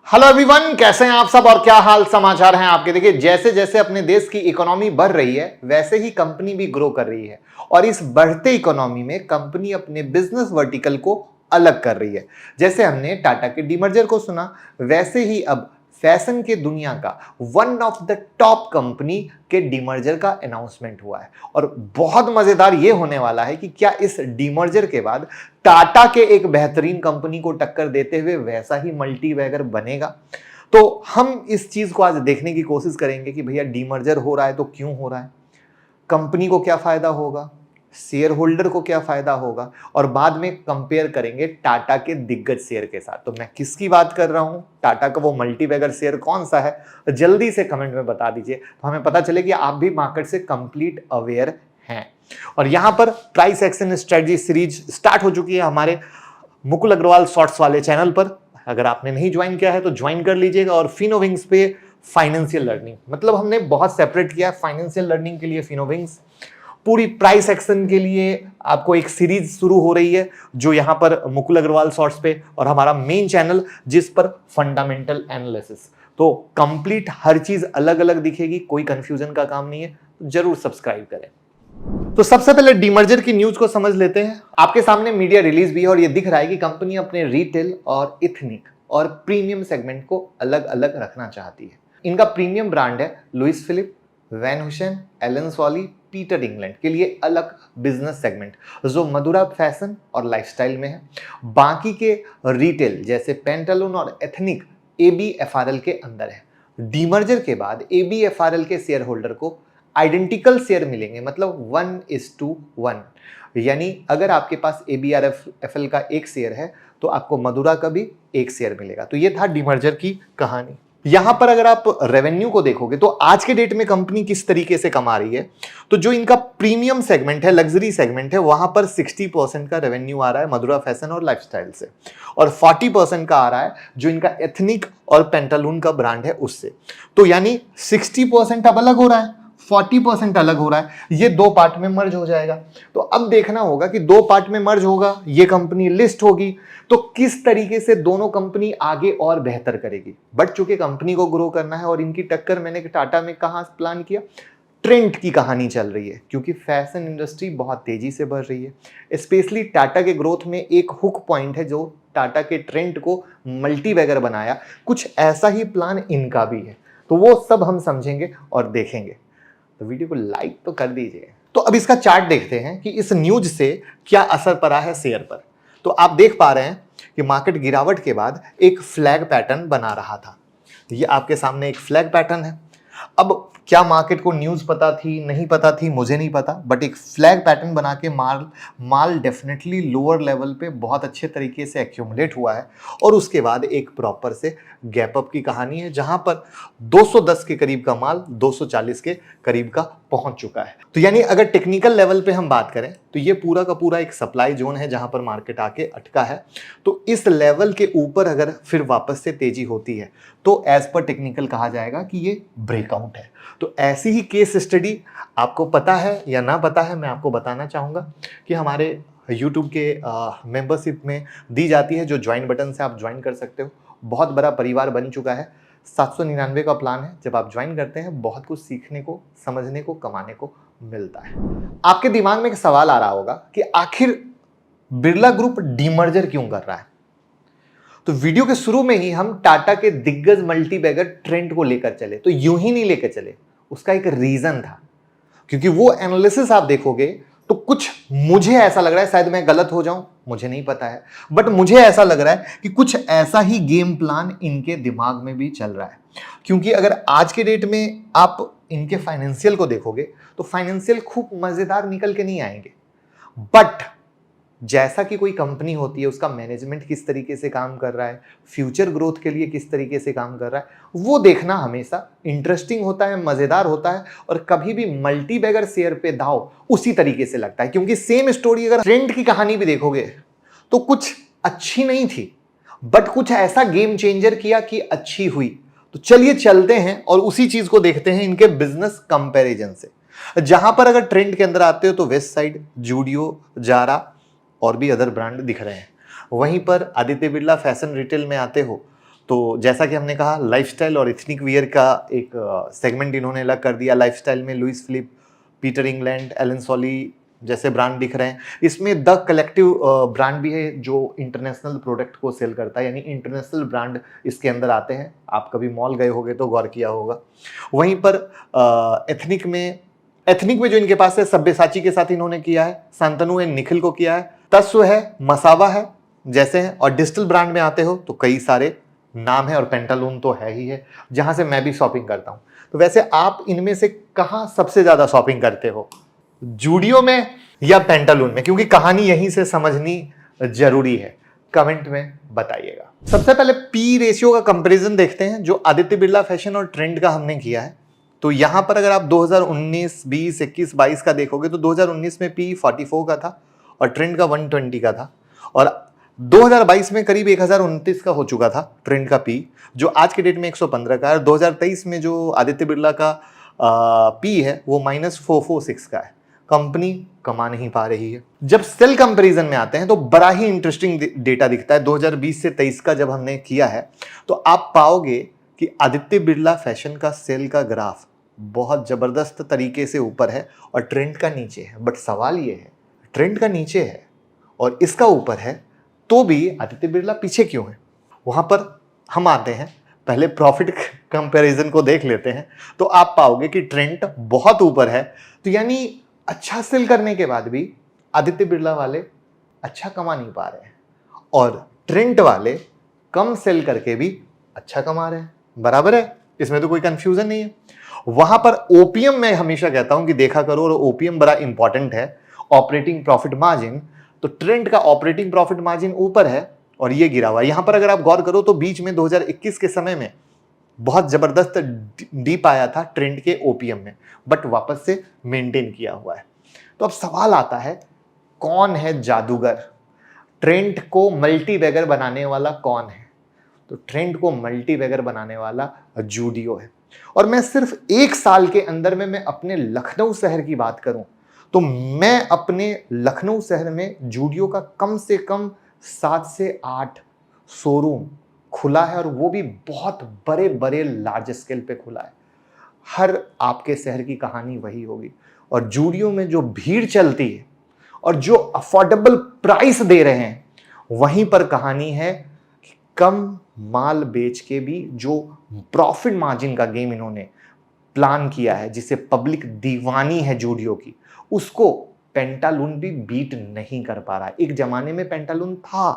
Hello everyone, कैसे हैं आप सब और क्या हाल समाचार हैं आपके। देखिए, जैसे जैसे अपने देश की इकोनॉमी बढ़ रही है वैसे ही कंपनी भी ग्रो कर रही है और इस बढ़ते इकोनॉमी में कंपनी अपने बिजनेस वर्टिकल को अलग कर रही है। जैसे हमने टाटा के डीमर्जर को सुना, वैसे ही अब फैशन के दुनिया का one of the top company के डीमर्जर का अनाउंसमेंट हुआ है और बहुत मजेदार ये होने वाला है कि क्या इस डीमर्जर के बाद टाटा के एक बेहतरीन कंपनी को टक्कर देते हुए वैसा ही मल्टीबैगर बनेगा। तो हम इस चीज को आज देखने की कोशिश करेंगे कि भैया डीमर्जर हो रहा है तो क्यों हो रहा है, कंपनी को क्या फायदा होगा, शेयर होल्डर को क्या फायदा होगा और बाद में कंपेयर करेंगे टाटा के दिग्गज शेयर के साथ। तो मैं किसकी बात कर रहा हूं, टाटा का वो मल्टीबैगर शेयर कौन सा है, तो जल्दी से कमेंट में बता दीजिए तो हमें पता चले कि आप भी मार्केट से कंप्लीट अवेयर हैं। और यहां पर price action strategy series start हो चुकी है हमारे मुकुल अग्रवाल शॉर्ट्स वाले चैनल पर। अगर आपने नहीं ज्वाइन किया है तो ज्वाइन कर लीजिएगा। और फिनोविंग्स पे फाइनेंशियल लर्निंग, मतलब हमने बहुत सेपरेट किया है फाइनेंशियल लर्निंग के लिए फिनोविंग्स। पूरी प्राइस एक्शन के लिए आपको एक सीरीज शुरू हो रही है जो यहां पर मुकुल अग्रवाल शॉर्ट्स पे, और हमारा मेन चैनल जिस पर फंडामेंटल एनालिसिस। तो कंप्लीट हर चीज अलग अलग दिखेगी, कोई कंफ्यूजन का काम नहीं है, तो जरूर सब्सक्राइब करें। तो सबसे पहले डीमर्जर की न्यूज को समझ लेते हैं। आपके सामने मीडिया रिलीज भी है और ये दिख रहा है कि कंपनी अपने रिटेल और इथनिक और प्रीमियम सेगमेंट को अलग अलग रखना चाहती है। इनका प्रीमियम ब्रांड है Louis Philippe, Van Heusen, Allen Solly, Peter England के लिए अलग बिजनेस सेगमेंट जो मधुरा फैशन और लाइफस्टाइल में है। बाकी के रिटेल जैसे पेंटालून और एथनिक एबीएफआरएल के अंदर है। डीमर्जर के बाद एबीएफआरएल के शेयर होल्डर को आइडेंटिकल शेयर मिलेंगे, मतलब 1:1, यानी अगर आपके पास एबीआरएफएल का एक शेयर है तो आपको मधुरा का भी एक शेयर मिलेगा। तो ये था डीमर्जर की कहानी। यहां पर अगर आप रेवेन्यू को देखोगे तो आज के डेट में कंपनी किस तरीके से कमा रही है, तो जो इनका प्रीमियम सेगमेंट है, लग्जरी सेगमेंट है, वहां पर 60% का रेवेन्यू आ रहा है मधुरा फैशन और लाइफस्टाइल से, और 40% का आ रहा है जो इनका एथनिक और पेंटालून का ब्रांड है उससे। तो यानी 60% अब अलग हो रहा है, 40% अलग हो रहा है, ये दो पार्ट में मर्ज हो जाएगा। तो अब देखना होगा कि दो पार्ट में मर्ज होगा, ये कंपनी लिस्ट होगी, तो किस तरीके से दोनों कंपनी आगे और बेहतर करेगी। बट चूंकि कंपनी को ग्रो करना है और इनकी टक्कर मैंने टाटा में कहां प्लान किया, ट्रेंड की कहानी चल रही है, क्योंकि फैशन इंडस्ट्री बहुत तेजी से बढ़ रही है। स्पेशली टाटा के ग्रोथ में एक हुक पॉइंट है जो टाटा के ट्रेंड को मल्टीबैगर बनाया, कुछ ऐसा ही प्लान इनका भी है। तो वो सब हम समझेंगे और देखेंगे, तो वीडियो को लाइक तो कर दीजिए। तो अब इसका चार्ट देखते हैं कि इस न्यूज से क्या असर पड़ा है शेयर पर। तो आप देख पा रहे हैं कि मार्केट गिरावट के बाद एक फ्लैग पैटर्न बना रहा था। ये आपके सामने एक फ्लैग पैटर्न है। अब क्या मार्केट को न्यूज पता थी, नहीं पता थी, मुझे नहीं पता, बट एक फ्लैग पैटर्न बना के माल डेफिनेटली लोअर लेवल पे बहुत अच्छे तरीके से एक्यूमुलेट हुआ है और उसके बाद एक प्रॉपर से गैप अप की कहानी है जहां पर 210 के करीब का माल 240 के करीब का पहुंच चुका है। तो यानी अगर टेक्निकल लेवल पे हम बात करें तो ये पूरा का पूरा एक सप्लाई जोन है जहां पर मार्केट आके अटका है। तो इस लेवल के ऊपर अगर फिर वापस से तेजी होती है तो एज पर टेक्निकल कहा जाएगा कि ये ब्रेकआउट है। तो ऐसी ही केस स्टडी आपको पता है या ना पता है, मैं आपको बताना चाहूँगा कि हमारे YouTube के मेंबरशिप में दी जाती है, जो ज्वाइन बटन से आप ज्वाइन कर सकते हो। बहुत बड़ा परिवार बन चुका है, 799 का प्लान है। जब आप ज्वाइन करते हैं बहुत कुछ सीखने को, समझने को, कमाने को मिलता है। आपके दिमाग में एक सवाल आ रहा होगा कि आखिर बिरला ग्रुप डीमर्जर क्यों कर रहा है। तो वीडियो के शुरू में ही हम टाटा के दिग्गज मल्टीबैगर ट्रेंड को लेकर चले, तो यूं ही नहीं लेकर चले, उसका एक रीजन था। क्योंकि वो एनालिसिस आप देखोगे तो कुछ मुझे ऐसा लग रहा है, शायद मैं गलत हो जाऊं, मुझे नहीं पता है, बट मुझे ऐसा लग रहा है कि कुछ ऐसा ही गेम प्लान इनके दिमाग में भी चल रहा है। क्योंकि अगर आज के डेट में आप इनके फाइनेंशियल को देखोगे तो फाइनेंशियल खूब मजेदार निकल के नहीं आएंगे, बट जैसा कि कोई कंपनी होती है उसका मैनेजमेंट किस तरीके से काम कर रहा है, फ्यूचर ग्रोथ के लिए किस तरीके से काम कर रहा है, वो देखना हमेशा इंटरेस्टिंग होता है, मजेदार होता है। और कभी भी मल्टीबैगर शेयर पे दाव उसी तरीके से लगता है, क्योंकि सेम स्टोरी अगर ट्रेंड की कहानी भी देखोगे तो कुछ अच्छी नहीं थी, बट कुछ ऐसा गेम चेंजर किया कि अच्छी हुई। तो चलिए चलते हैं और उसी चीज को देखते हैं इनके बिजनेस कंपैरिजन से। जहां पर अगर ट्रेंड के अंदर आते हो तो वेस्ट साइड, जूडियो, जारा और भी अदर ब्रांड दिख रहे हैं। वहीं पर आदित्य बिरला फैशन रिटेल में आते हो तो जैसा कि हमने कहा, लाइफस्टाइल और एथनिक वियर का एक सेगमेंट इन्होंने अलग कर दिया। लाइफस्टाइल में Louis Philippe, Peter England, Allen Solly जैसे ब्रांड दिख रहे हैं। इसमें द कलेक्टिव ब्रांड भी है जो इंटरनेशनल प्रोडक्ट को सेल करता है, यानी इंटरनेशनल ब्रांड इसके अंदर आते हैं। आप कभी मॉल गए होंगे तो गौर किया होगा। वहीं पर एथनिक में जो इनके पास है, सब्यसाची के साथ इन्होंने किया है, शांतनु एंड निखिल को किया है, तस्व है, मसावा है जैसे हैं। और डिजिटल ब्रांड में आते हो तो कई सारे नाम है, और पेंटालून तो है ही है, जहां से मैं भी शॉपिंग करता हूं। तो वैसे आप इनमें से कहां सबसे ज्यादा शॉपिंग करते हो, जूडियो में या पेंटालून में? क्योंकि कहानी यहीं से समझनी जरूरी है, कमेंट में बताइएगा। सबसे पहले पी रेशियो का कंपैरिजन देखते हैं, जो आदित्य बिरला फैशन और ट्रेंड का हमने किया है। तो यहां पर अगर आप 2019, 20, 21, 22 का देखोगे तो 2019 में पी 44 का था और ट्रेंड का 120 का था, और 2022 में करीब 1029 का हो चुका था ट्रेंड का पी, जो आज के डेट में 115 का है। और 2023 में जो आदित्य बिरला का पी है वो -446 का है। कंपनी कमा नहीं पा रही है। जब सेल कंपैरिजन में आते हैं तो बड़ा ही इंटरेस्टिंग डेटा दिखता है। 2020 से 23 का जब हमने किया है तो आप पाओगे कि आदित्य बिरला फैशन का सेल का ग्राफ बहुत जबरदस्त तरीके से ऊपर है और ट्रेंड का नीचे है। बट सवाल ये है, ट्रेंड का नीचे है और इसका ऊपर है, तो भी आदित्य बिरला पीछे क्यों है? वहां पर हम आते हैं, पहले प्रॉफिट कंपैरिजन को देख लेते हैं, तो आप पाओगे कि ट्रेंड बहुत ऊपर है। तो यानी अच्छा सेल करने के बाद भी आदित्य बिरला वाले अच्छा कमा नहीं पा रहे हैं, और ट्रेंड वाले कम सेल करके भी अच्छा कमा रहे हैं। बराबर है, इसमें तो कोई कंफ्यूजन नहीं है। वहां पर ओपीएम मैं हमेशा कहता हूं कि देखा करो, और ओपीएम बड़ा इंपॉर्टेंट है, ऑपरेटिंग प्रॉफिट मार्जिन। तो ट्रेंड का ऑपरेटिंग प्रॉफिट मार्जिन ऊपर है और ये गिरा हुआ है। यहां पर अगर आप गौर करो तो बीच में 2021 के समय में बहुत जबरदस्त डीप आया था ट्रेंड के ओपीएम में, बट वापस से मेंटेन किया हुआ है। तो अब सवाल आता है, कौन है जादूगर? ट्रेंड को मल्टी बैगर बनाने वाला कौन है? तो ट्रेंड को मल्टी बैगर बनाने वाला जूडियो है। और मैं सिर्फ 1 साल के अंदर में मैं अपने लखनऊ शहर की बात करूं तो मैं अपने लखनऊ शहर में जूडियो का कम से कम 7 से 8 शोरूम खुला है, और वो भी बहुत बड़े बड़े लार्ज स्केल पे खुला है। हर आपके शहर की कहानी वही होगी। और जूडियो में जो भीड़ चलती है और जो अफोर्डेबल प्राइस दे रहे हैं, वहीं पर कहानी है कि कम माल बेच के भी जो प्रॉफिट मार्जिन का गेम इन्होंने प्लान किया है, जिसे पब्लिक दीवानी है जूडियो की, उसको पेंटालून भी बीट नहीं कर पा रहा है। एक जमाने में पेंटालून था,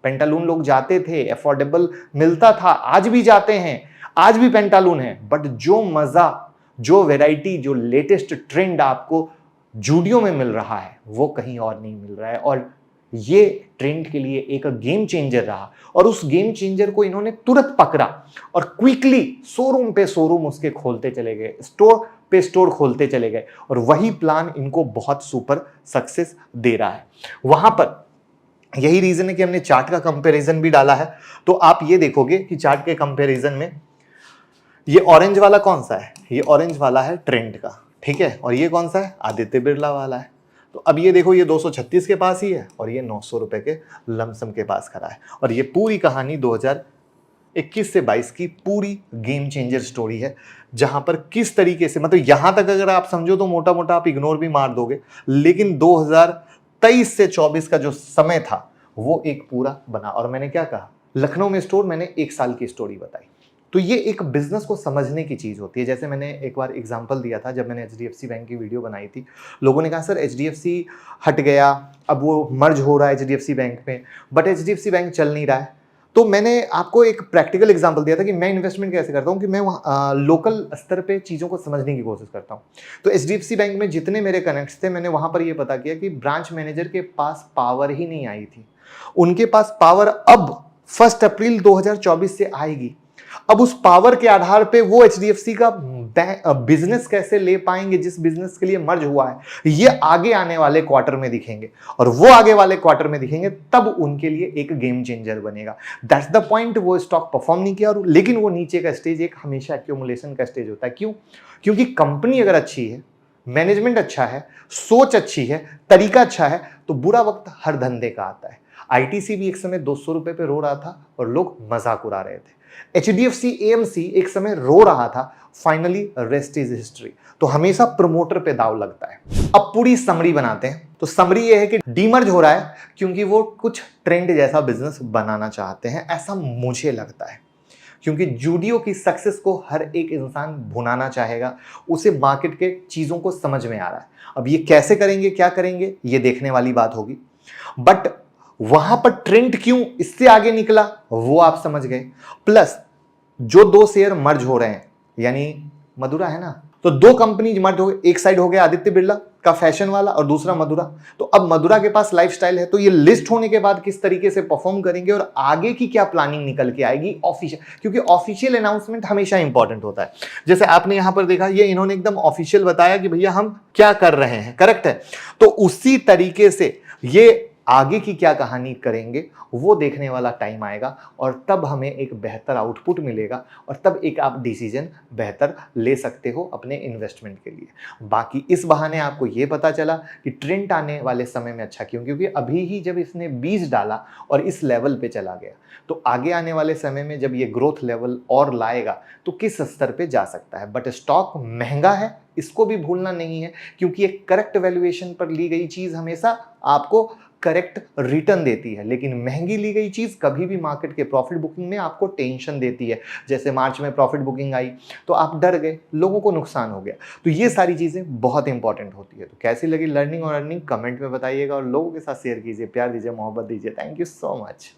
पेंटालून लोग जाते थे, अफोर्डेबल मिलता था, आज भी जाते हैं, आज भी पेंटालून है। बट जो मजा, जो वैरायटी, जो लेटेस्ट ट्रेंड आपको जूडियो में मिल रहा है वो कहीं और नहीं मिल रहा है। और ये ट्रेंड के लिए एक गेम चेंजर रहा, और उस गेम चेंजर को इन्होंने तुरंत पकड़ा और क्विकली शोरूम पे शोरूम उसके खोलते चले गए, स्टोर पे स्टोर खोलते चले गए, और वही प्लान इनको बहुत सुपर सक्सेस दे रहा है। वहां पर यही रीजन है कि हमने चार्ट का कंपैरिजन भी डाला है। तो आप ये देखोगे कि चार्ट के कंपैरिजन में ये ऑरेंज वाला कौन सा है? ये ऑरेंज वाला है ट्रेंड का, ठीक है। और ये कौन सा है? आदित्य बिरला वाला है। तो अब ये देखो, ये 236 के पास ही है और ये 900 रुपए के लमसम के पास खड़ा है। और ये पूरी कहानी 2021 से 22 की पूरी गेम चेंजर स्टोरी है, जहां पर किस तरीके से, मतलब यहां तक अगर आप समझो तो मोटा मोटा आप इग्नोर भी मार दोगे, लेकिन 2023 से 24 का जो समय था वो एक पूरा बना। और मैंने क्या कहा, लखनऊ में स्टोर, मैंने 1 साल की स्टोरी बताई। तो ये एक बिजनेस को समझने की चीज होती है। जैसे मैंने एक बार एग्जांपल दिया था, जब मैंने एचडीएफसी बैंक की वीडियो बनाई थी, लोगों ने कहा सर एचडीएफसी हट गया, अब वो मर्ज हो रहा है एचडीएफसी बैंक में, बट एचडीएफसी बैंक चल नहीं रहा है। तो मैंने आपको एक प्रैक्टिकल एग्जांपल दिया था कि मैं इन्वेस्टमेंट कैसे करता हूं, कि मैं लोकल स्तर पे चीज़ों को समझने की कोशिश करता हूं। तो एचडीएफसी बैंक में जितने मेरे कनेक्ट्स थे, मैंने वहां पर यह पता किया कि ब्रांच मैनेजर के पास पावर ही नहीं आई थी। उनके पास पावर अब 1 अप्रैल 2024 से आएगी। अब उस पावर के आधार पे वो एचडीएफसी का बिजनेस कैसे ले पाएंगे, जिस बिजनेस के लिए मर्ज हुआ है, ये आगे आने वाले क्वार्टर में दिखेंगे। और वो आगे वाले क्वार्टर में दिखेंगे, तब उनके लिए एक गेम चेंजर बनेगा। That's the point. वो स्टॉक परफॉर्म नहीं किया, लेकिन वो नीचे का स्टेज एक हमेशा एक्यूमुलेशन का स्टेज होता है। क्यों? क्योंकि कंपनी अगर अच्छी है, मैनेजमेंट अच्छा है, सोच अच्छी है, तरीका अच्छा है, तो बुरा वक्त हर धंधे का आता है। आईटीसी भी एक समय 200 रुपए पे रो रहा था और लोग मजाक उड़ा रहे थे। एचडीएफसी एएमसी एक समय रो रहा था, फाइनली रेस्ट इज हिस्ट्री। तो हमेशा प्रमोटर पे दाव लगता है। अब पूरी समरी बनाते हैं। तो समरी ये है कि डीमर्ज हो रहा है क्योंकि वो कुछ ट्रेंड जैसा बिजनेस बनाना चाहते हैं, ऐसा मुझे लगता है। क्योंकि जूडियो की सक्सेस को हर एक इंसान भुनाना चाहेगा, उसे मार्केट के चीजों को समझ में आ रहा है। अब ये कैसे करेंगे, क्या करेंगे, ये देखने वाली बात होगी। बट वहां पर ट्रेंड क्यों इससे आगे निकला वो आप समझ गए। प्लस जो दो शेयर मर्ज हो रहे हैं, यानी मधुरा है ना, तो दो कंपनी मर्ज हो गए। एक साइड हो गया आदित्य बिरला का फैशन वाला और दूसरा मधुरा। तो अब मधुरा के पास लाइफस्टाइल है, तो ये लिस्ट होने के बाद किस तरीके से परफॉर्म करेंगे और आगे की क्या प्लानिंग निकल के आएगी ऑफिशियल, क्योंकि ऑफिशियल अनाउंसमेंट हमेशा इंपॉर्टेंट होता है। जैसे आपने यहां पर देखा, ये इन्होंने एकदम ऑफिशियल बताया कि भैया हम क्या कर रहे हैं, करेक्ट है। तो उसी तरीके से ये आगे की क्या कहानी करेंगे वो देखने वाला टाइम आएगा और तब हमें एक बेहतर आउटपुट मिलेगा और तब एक आप डिसीजन बेहतर ले सकते हो अपने इन्वेस्टमेंट के लिए। बाकी इस बहाने आपको ये पता चला कि ट्रेंड आने वाले समय में अच्छा क्यों, क्योंकि अभी ही जब इसने बीज डाला और इस लेवल पे चला गया, तो आगे आने वाले समय में जब ये ग्रोथ लेवल और लाएगा तो किस स्तर पे जा सकता है। बट स्टॉक महंगा है, इसको भी भूलना नहीं है, क्योंकि एक करेक्ट वैल्यूएशन पर ली गई चीज हमेशा आपको करेक्ट रिटर्न देती है, लेकिन महंगी ली गई चीज कभी भी मार्केट के प्रॉफिट बुकिंग में आपको टेंशन देती है। जैसे मार्च में प्रॉफिट बुकिंग आई तो आप डर गए, लोगों को नुकसान हो गया। तो ये सारी चीजें बहुत इंपॉर्टेंट होती है। तो कैसी लगी लर्निंग और अर्निंग कमेंट में बताइएगा और लोगों के साथ शेयर कीजिए, प्यार दीजिए, मोहब्बत दीजिए। Thank you so much.